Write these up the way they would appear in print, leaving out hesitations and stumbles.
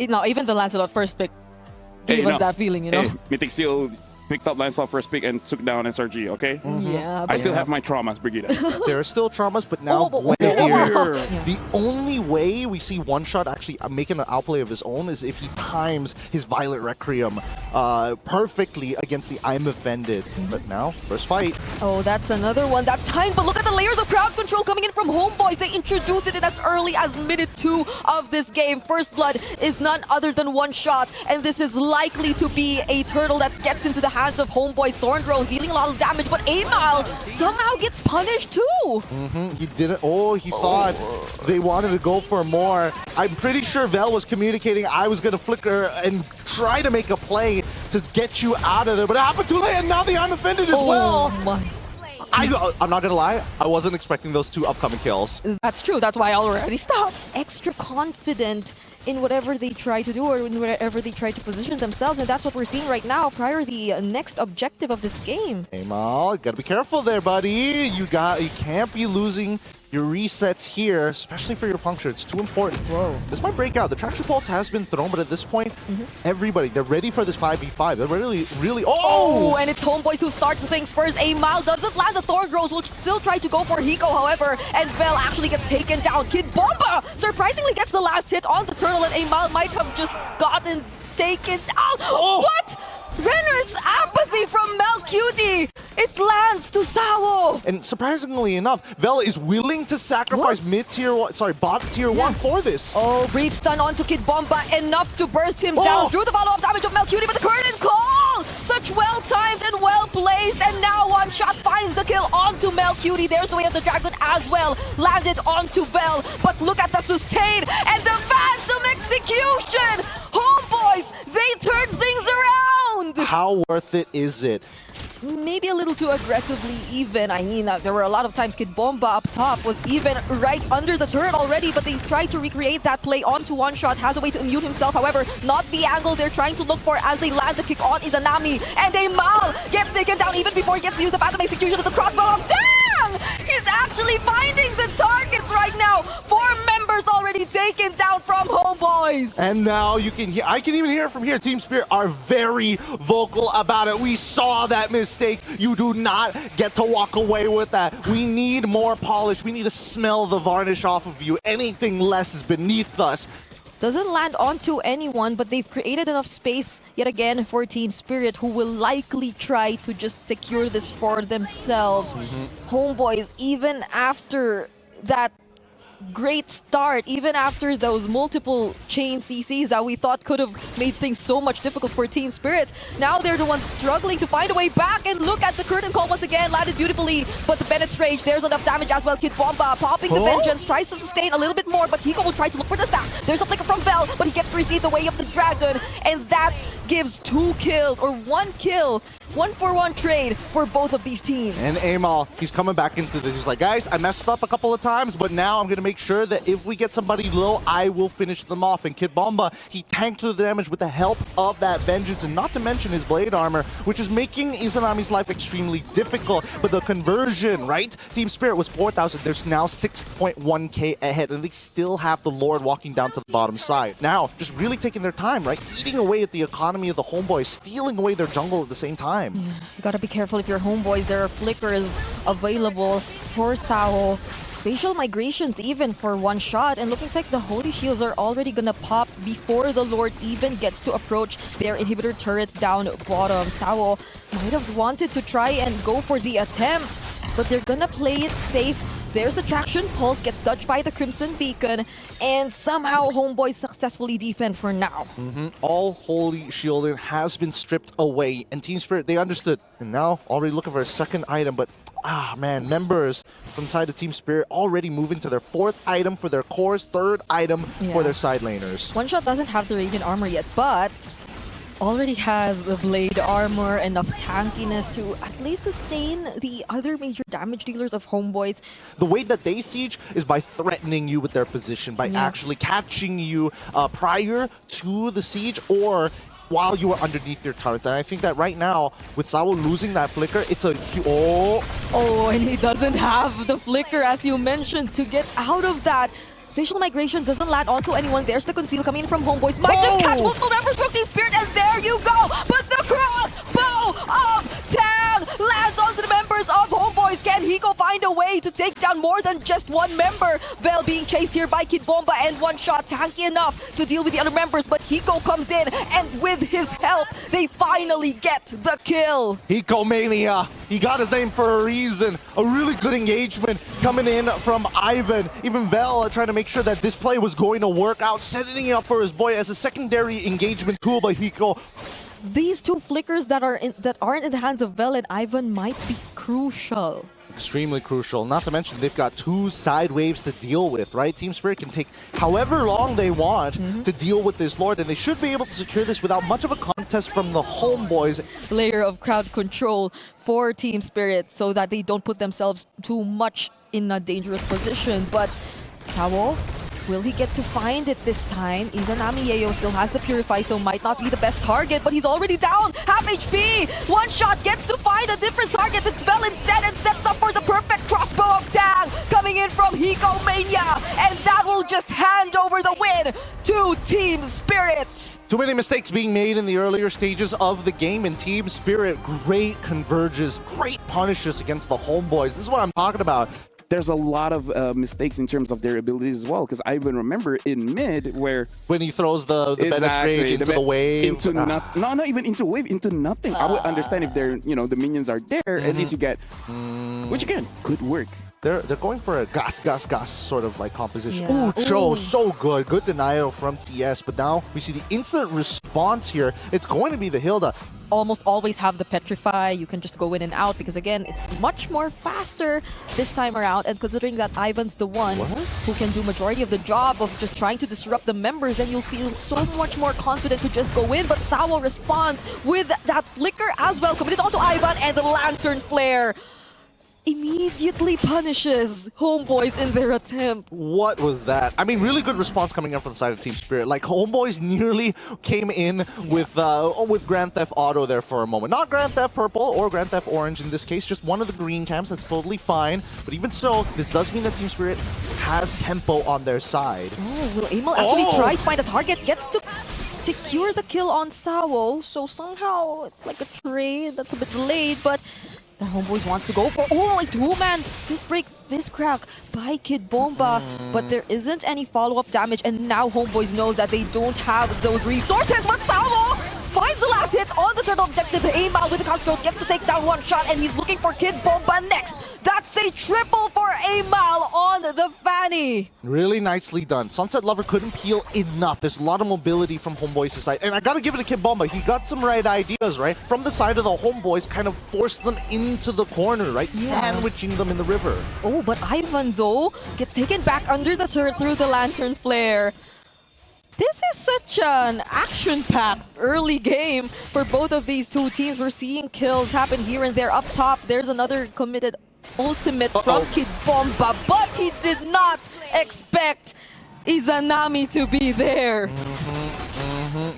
No, even the Lancelot first pick gave us that feeling, you know? Hey, Mythic Seal picked up Lancelot first pick and took down SRG, okay? Yeah. I still have my traumas, Brigida. There are still traumas, but now the only way we see One Shot actually making an outplay of his own is if he times his Violet Requiem perfectly against the I'm Offended. But now, first fight. Oh, that's another one. That's timed, but look at the layers of crowd control coming in from HomeBois. They introduced it as early as minute 2 of this game. First blood is none other than One Shot, and this is likely to be a turtle that gets into the hands of HomeBois. Thorn Rose dealing a lot of damage, but Amal somehow gets punished too. He didn't. Oh, he thought they wanted to go for more. I'm pretty sure Vel was communicating I was going to flicker and try to make a play to get you out of there, but it happened too late, and now the I'm Offended as well. My. I'm not gonna lie, I wasn't expecting those 2 upcoming kills. That's true. That's why I already stopped. Extra confident in whatever they try to do or in wherever they try to position themselves, and that's what we're seeing right now prior to the next objective of this game. Hey Mal, you gotta be careful there, buddy. You can't be losing your resets here, especially for your puncture. It's too important. Whoa. This might break out. The Traction Pulse has been thrown, but at this point, everybody, they're ready for this 5v5. They're really... Oh, and it's HomeBois who starts things first. Amal doesn't land the Thorn Rose, will still try to go for Hiko, however, and Vel actually gets taken down. Kid Bomba surprisingly gets the last hit on the turtle, and Amal might have just gotten taken down. What? Renner's apathy from Melcutie! It lands to Sawo! And surprisingly enough, Vel is willing to sacrifice bot tier 1 for this. Oh, brief stun onto Kid Bomba, enough to burst him down through the follow-up damage of Melcutie, but the curtain call! Such well-timed and well-placed, and now One Shot finds the kill onto Melcutie. There's the way of the dragon as well, landed onto Vel, but look at the sustain and the Phantom execution! HomeBois, they turn things around! How worth it is it? Maybe a little too aggressively even. I mean, there were a lot of times Kid Bomba up top was even right under the turret already, but they tried to recreate that play onto One Shot, has a way to immune himself, however, not the angle they're trying to look for as they land the kick on Izanami, and Amal gets taken down even before he gets to use the Phantom execution of the crossbow of Tang! He's actually finding the targets right now! 4 members already taken down from HomeBois! And now you can hear, I can even hear from here, Team Spirit are very vocal about it. We saw that mistake. You do not get to walk away with that. We need more polish. We need to smell the varnish off of you. Anything less is beneath us. Doesn't land onto anyone, but they've created enough space yet again for Team Spirit, who will likely try to just secure this for themselves. HomeBois, even after that great start, even after those multiple chain CCs that we thought could have made things so much difficult for Team Spirit, now they're the ones struggling to find a way back, and look at the curtain call once again, landed beautifully, but the Bennett's Rage, there's enough damage as well. Kid Bomba popping the Vengeance, tries to sustain a little bit more, but Hiko will try to look for the stats. There's a flicker from Vel, but he gets to receive the Way of the Dragon, and that gives 2 kills, or 1 kill, 1-for-1 trade for both of these teams. And Amal, he's coming back into this. He's like, guys, I messed up a couple of times, but now I'm going to make sure that if we get somebody low, I will finish them off. And Kid Bomba, he tanked the damage with the help of that Vengeance, and not to mention his Blade Armor, which is making Izanami's life extremely difficult. But the conversion, right? Team Spirit was 4,000. There's now 6.1k ahead, and they still have the Lord walking down to the bottom side. Now, just really taking their time, right? Eating away at the economy of the HomeBois, stealing away their jungle at the same time. You gotta be careful if you're HomeBois. There are flickers available for Sao. Spatial migrations even for One Shot, and looking like the Holy Shields are already gonna pop before the Lord even gets to approach their inhibitor turret down bottom. Sao might have wanted to try and go for the attempt, but they're gonna play it safe. There's the Traction Pulse, gets dodged by the Crimson Beacon, and somehow HomeBois successfully defend for now. All Holy Shielding has been stripped away, and Team Spirit, they understood. And now already looking for a second item, but man, members from the side of Team Spirit already moving to their 4th item for their cores, 3rd item for their side laners. One Shot doesn't have the Radiant Armor yet, but already has the Blade Armor, enough tankiness to at least sustain the other major damage dealers of HomeBois. The way that they siege is by threatening you with their position, by actually catching you prior to the siege or while you are underneath your turrets. And I think that right now, with Sawo losing that flicker, it's a Oh, and he doesn't have the flicker, as you mentioned, to get out of that. Spatial migration doesn't land onto anyone. There's the conceal coming in from HomeBois. Might just catch multiple members from Team Spirit, and there you go! But the crossbow of Tan lands onto the members of HomeBois. Can Hiko find a way to take down more than just one member? Vel being chased here by Kid Bomba, and one shot tanky enough to deal with the other members, but Hiko comes in, and with his help, they finally get the kill. Hiko Mania, he got his name for a reason. A really good engagement coming in from Ivan. Even Vel trying to make sure that this play was going to work out, setting it up for his boy as a secondary engagement tool by Hiko. These two flickers that aren't in the hands of Vel and Ivan might be crucial. Extremely crucial. Not to mention they've got two side waves to deal with, right? Team Spirit can take however long they want to deal with this Lord, and they should be able to secure this without much of a contest from the HomeBois. Layer of crowd control for Team Spirit so that they don't put themselves too much in a dangerous position. But Tao, will he get to find it this time? Izanami Yeo still has the Purify, so might not be the best target, but he's already down, half HP! One shot gets to find a different target. It's Vel instead, and sets up for the perfect crossbow of Tang coming in from Hiko Mania, and that will just hand over the win to Team Spirit. Too many mistakes being made in the earlier stages of the game, and Team Spirit great converges, great punishes against the HomeBois. This is what I'm talking about. There's a lot of mistakes in terms of their abilities as well, because I even remember in mid where when he throws the Bennett's Rage into the wave. Into not even into wave, into nothing. I would understand if they're, the minions are there, at least you get, which again, could work. They're going for a gas sort of like composition. Yeah. Ooh, Cho, Ooh. so good. Good denial from TS, but now we see the instant response here. It's going to be the Hilda. Almost always have the Petrify. You can just go in and out because, again, it's much more faster this time around. And considering that Ivan's the one who can do majority of the job of just trying to disrupt the members, then you'll feel so much more confident to just go in. But Sawo responds with that flicker as well, committed onto Ivan, and the Lantern Flare immediately punishes HomeBois in their attempt. What was that? I mean, really good response coming in from the side of Team Spirit. Like, HomeBois nearly came in with Grand Theft Auto there for a moment. Not Grand Theft Purple or Grand Theft Orange in this case, just one of the green camps. That's totally fine. But even so, this does mean that Team Spirit has tempo on their side. Oh, will Emil actually try to find a target? Gets to secure the kill on Sawo. So somehow it's like a trade that's a bit late, but the HomeBois wants to go for a two-man fist break, fist crack by Kid Bomba, but there isn't any follow-up damage, and now HomeBois knows that they don't have those resources. But Salvo finds the last hit on the turtle objective. Amal with the control gets to take down one shot, and he's looking for Kid Bomba next. That's a triple for Amal on the Fanny. Really nicely done. Sunset Lover couldn't peel enough. There's a lot of mobility from HomeBois' side. And I gotta give it to Kid Bomba. He got some right ideas, right? From the side of the HomeBois, kind of forced them into the corner, right? Yeah. Sandwiching them in the river. Oh, but Ivan, though, gets taken back under the turret through the Lantern Flare. This is such an action-packed early game for both of these two teams. We're seeing kills happen here and there. Up top, there's another committed ultimate from Kid Bomba, but he did not expect Izanami to be there.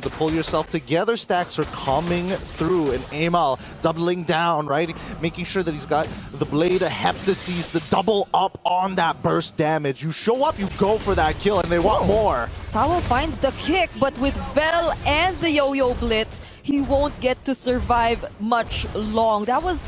The pull yourself together stacks are coming through, and Amal doubling down, right? Making sure that he's got the Blade of Heptases to double up on that burst damage. You show up, you go for that kill, and they want more. Sawo finds the kick, but with Vel and the Yo-Yo Blitz, he won't get to survive much long. That was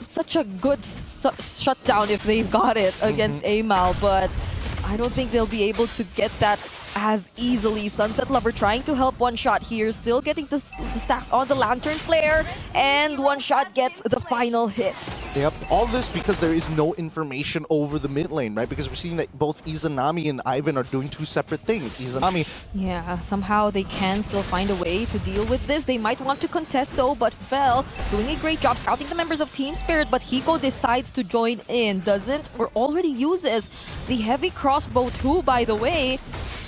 such a good shutdown if they got it against Amal, but I don't think they'll be able to get that as easily. Sunset Lover trying to help One Shot here, still getting the stacks on the Lantern Flare, and One Shot gets the final hit. Yep, all this because there is no information over the mid lane, right? Because we're seeing that both Izanami and Ivan are doing two separate things. Izanami... Yeah, somehow they can still find a way to deal with this. They might want to contest though, but Fel doing a great job scouting the members of Team Spirit, but Hiko decides to join in, doesn't, or already uses the heavy crossbow too, by the way.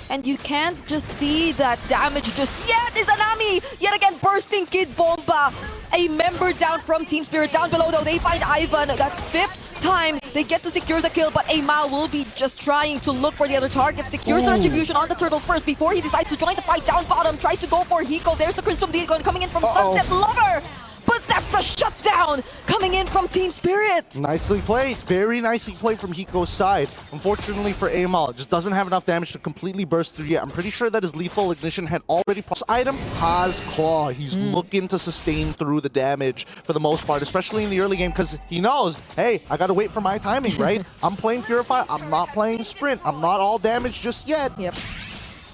And you can't just see that damage just yet. Izanami yet again bursting Kid Bomba. A member down from Team Spirit. Down below though, they find Ivan. That fifth time they get to secure the kill, but Amal will be just trying to look for the other target. Secures the retribution on the turtle first before he decides to join the fight down bottom. Tries to go for Hiko. There's the Crimson Beacon coming in from Sunset Lover. But that's a shutdown coming coming in from Team Spirit. Nicely played. Very nicely played from Hiko's side. Unfortunately for Amal, just doesn't have enough damage to completely burst through yet. I'm pretty sure that his lethal ignition had already... This item has Claw. He's looking to sustain through the damage for the most part, especially in the early game, because he knows, hey, I got to wait for my timing, right? I'm playing Purify. I'm not playing Sprint. I'm not all damaged just yet. Yep.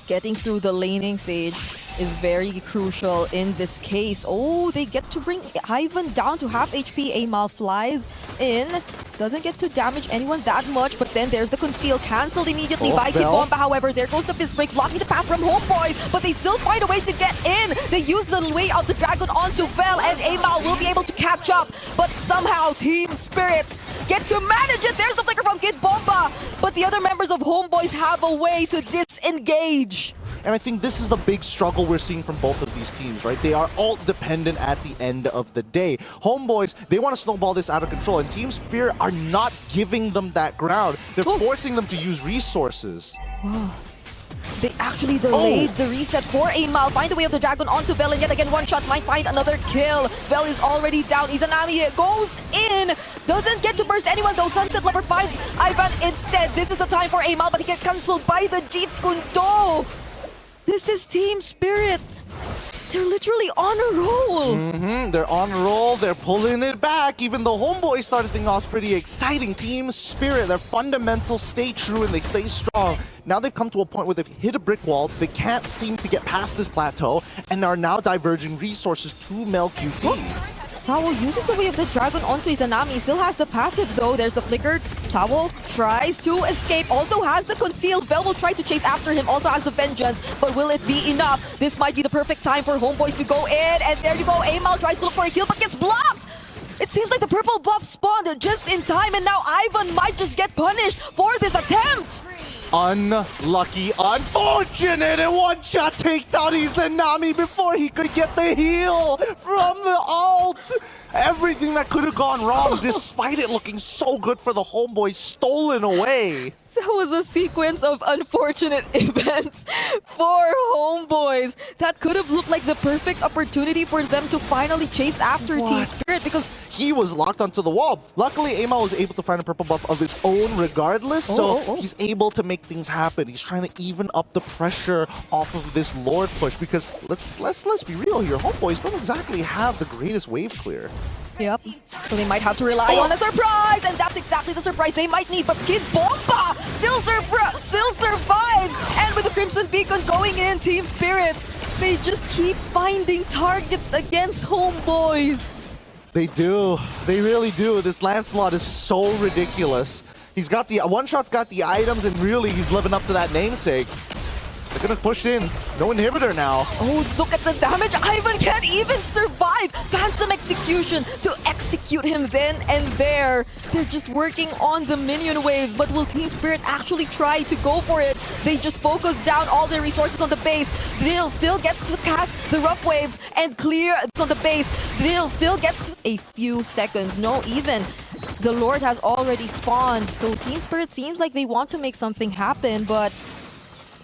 Getting through the laning stage is very crucial in this case. Oh, they get to bring Ivan down to half HP. Amal flies in. Doesn't get to damage anyone that much, but then there's the conceal. Cancelled immediately by Kid Bomba. However, there goes the fist break, blocking the path from HomeBois, but they still find a way to get in. They use the way of the dragon onto Vel, and Amal will be able to catch up, but somehow Team Spirit get to manage it. There's the flicker from Kid Bomba, but the other members of HomeBois have a way to disengage. And I think this is the big struggle we're seeing from both of these teams, right? They are ult dependent at the end of the day. HomeBois, they want to snowball this out of control, and Team Spirit are not giving them that ground. They're forcing them to use resources. Wow. They actually delayed the reset for Amal. Find the way of the dragon onto Vel, and yet again, one shot might find another kill. Vel is already down. Izanami goes in. Doesn't get to burst anyone though. Sunset Lover finds Ivan instead. This is the time for Amal, but he gets cancelled by the Jeet Kundo. This is Team Spirit. They're literally on a roll. They're on a roll. They're pulling it back. Even though HomeBois started things off pretty exciting. Team Spirit, their fundamentals stay true and they stay strong. Now they've come to a point where they've hit a brick wall. They can't seem to get past this plateau and are now diverging resources to Mel QT. Sawo uses the way of the dragon onto Izanami. Still has the passive though. There's the flicker. Sawo tries to escape. Also has the conceal. Vel will try to chase after him. Also has the vengeance. But will it be enough? This might be the perfect time for HomeBois to go in. And there you go. Amal tries to look for a kill but gets blocked. It seems like the purple buff spawned just in time. And now Ivan might just get punished for this attempt. Unlucky, unfortunate, and one shot takes out Izanami before he could get the heal from the ult. Everything that could have gone wrong, despite it looking so good for the HomeBois, stolen away. That was a sequence of unfortunate events for HomeBois. That could have looked like the perfect opportunity for them to finally chase after Team Spirit, because he was locked onto the wall. Luckily, Amal was able to find a purple buff of his own regardless, so he's able to make things happen. He's trying to even up the pressure off of this Lord push, because let's be real here. HomeBois don't exactly have the greatest wave clear. Yep. So they might have to rely on a surprise, and that's exactly the surprise they might need. But Kid Bomba still survives, and with the Crimson Beacon going in, Team Spirit, they just keep finding targets against HomeBois. They do. They really do. This Lancelot is so ridiculous. He's got the one-shot's got the items, and really he's living up to that namesake. They're gonna push in. No inhibitor now. Oh, look at the damage. Ivan can't even survive. Phantom execution to execute him then and there. They're just working on the minion waves, but will Team Spirit actually try to go for it? They just focus down all their resources on the base. They'll still get to cast the rough waves and clear on the base. They'll still get a few seconds. No, even the Lord has already spawned. So Team Spirit seems like they want to make something happen, but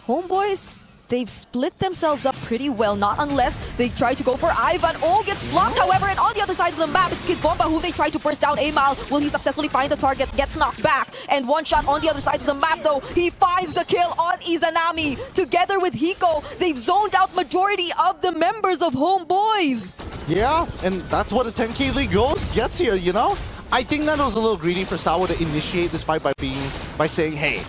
HomeBois, they've split themselves up pretty well, not unless they try to go for Ivan. Oh, gets blocked, however, and on the other side of the map, it's Kid Bomba who they try to burst down. Amal, will he successfully find the target? Gets knocked back, and one shot on the other side of the map, though. He finds the kill on Izanami. Together with Hiko, they've zoned out majority of the members of HomeBois. Yeah, and that's what a 10K League gets here, you know? I think that was a little greedy for Sawa to initiate this fight by saying, hey,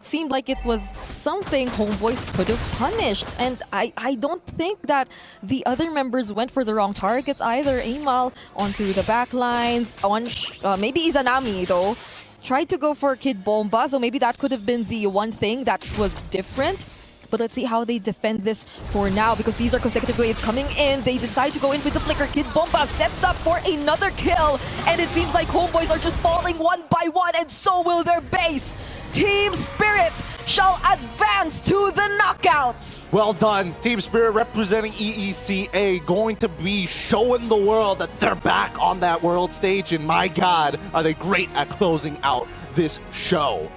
seemed like it was something HomeBois could have punished. And I don't think that the other members went for the wrong targets either. Amal onto the back lines. Maybe Izanami, though, tried to go for Kid Bomba, so maybe that could have been the one thing that was different. But let's see how they defend this for now, because these are consecutive waves coming in. They decide to go in with the flicker. Kid Bomba sets up for another kill, and it seems like HomeBois are just falling one by one, and so will their base. Team Spirit shall advance to the knockouts. Well done. Team Spirit representing EECA, going to be showing the world that they're back on that world stage, and my God, are they great at closing out this show.